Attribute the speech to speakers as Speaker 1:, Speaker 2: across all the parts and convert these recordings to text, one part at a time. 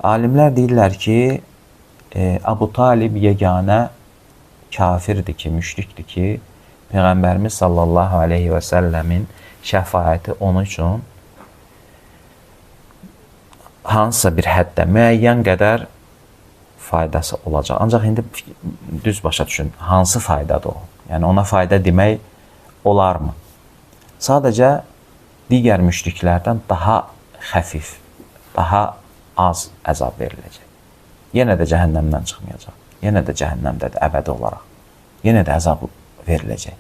Speaker 1: Alimlər deyirlər ki, Əbu Talib yeganə kafirdir ki, müşrikdir ki, Peyğəmbərimiz sallallahu aleyhi və səlləmin şəfaəti onun üçün hansısa bir həddə, müəyyən qədər faydası olacaq. Ancaq indi düz başa düşün, hansı faydadır o? Yəni ona fayda demək olarmı? Sadəcə digər müşriklərdən daha xəfif, daha az əzab veriləcək. Yenə də cəhənnəmdən çıxmayacaq. Yenə də cəhənnəmdədir əbədi olaraq. Yenə də əzab veriləcək.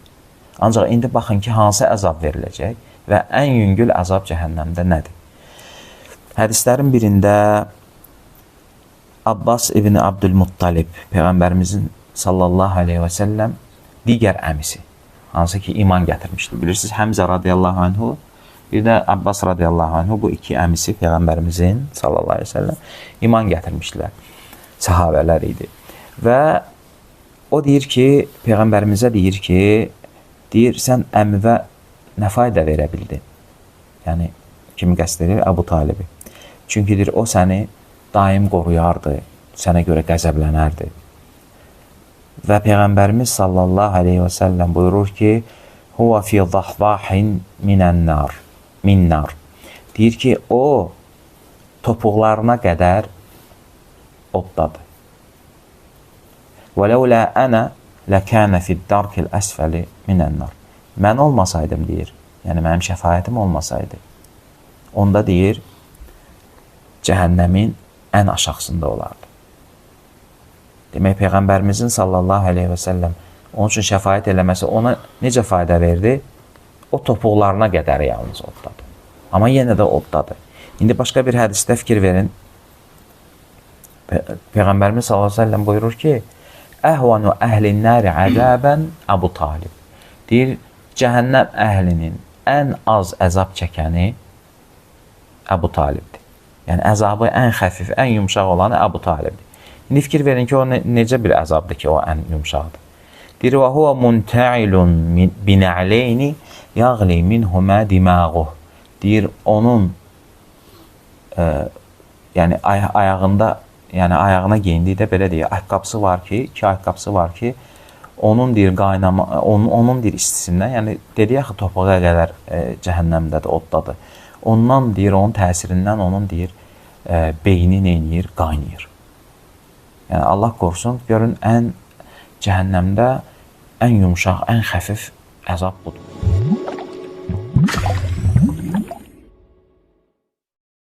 Speaker 1: Ancaq indi baxın ki, hansı əzab veriləcək və ən yüngül əzab cəhənnəmdə nədir? Hədislərin birində Abbas ibn Abdülmuttalib, Peyğəmbərimizin sallallahu aleyhi və səlləm digər əmisi, hansı ki iman gətirmişdi. Bilirsiniz, Həmzə radiyallahu anhu, bir də Abbas radiyallahu anhu, bu iki əmisi Peyğəmbərimizin sallallahu aleyhi və səlləm iman gətirmişdilər. Səhabələr idi. Və o deyir ki, Peyğəmbərimizə deyir ki, sən əmivə nə fayda verə bildin? Yəni, kimi qəsd edir? Əbu Talibi. Çünki deyir, o səni daim qoruyardı, sənə görə qəzəblənərdi. Və Peyğəmbərimiz sallallahu aleyhi və səlləm buyurur ki, huvə fi zahvahin min nar. Deyir ki, o topuqlarına qədər oddadır. Və ləulə ənə ləkənə fid-darkil əsfəli minən-nar. Mən olmasaydım, deyir, yəni mənim şəfayətim olmasaydı, onda deyir, cəhənnəmin ən aşağısında olardı. Demək, Peyğəmbərimizin sallallahu aleyhi və səlləm onun üçün şəfayət eləməsi ona necə fayda verdi? O topuqlarına qədər yalnız oddadır. Amma yenə də oddadır. İndi başqa bir hədisdə fikir verin. Peyğəmbərimiz sallallahu aleyhi və səlləm buyurur ki, əhvanu əhlin nəri əzəbən Əbu Talib. Deyir, cəhənnəm əhlinin ən az əzab çəkəni Əbu Talibdir. Yəni, əzabı ən xəfif, ən yumşaq olanı Əbu Talibdir. İndi fikir verin ki, o necə bir əzabdır ki, o ən yumşaqdır. Deyir, və huvə muntəilun binə'leyni yağli minhumə dimağuh. Deyir, onun yəni ayağında, yəni ayağına geyindiyi də belə deyir, ayaqqabısı var ki, iki ayaqqabısı var ki, onun deyir qaynama, onun deyir istisindən, yəni dedi axı topuğa qədər cəhənnəmdədir, oddadır. Ondan deyir, onun təsirindən onun deyir beyni neyniyir, qaynayır. Yəni Allah qorusun, görün ən cəhənnəmdə ən yumşaq, ən xəfif əzab budur.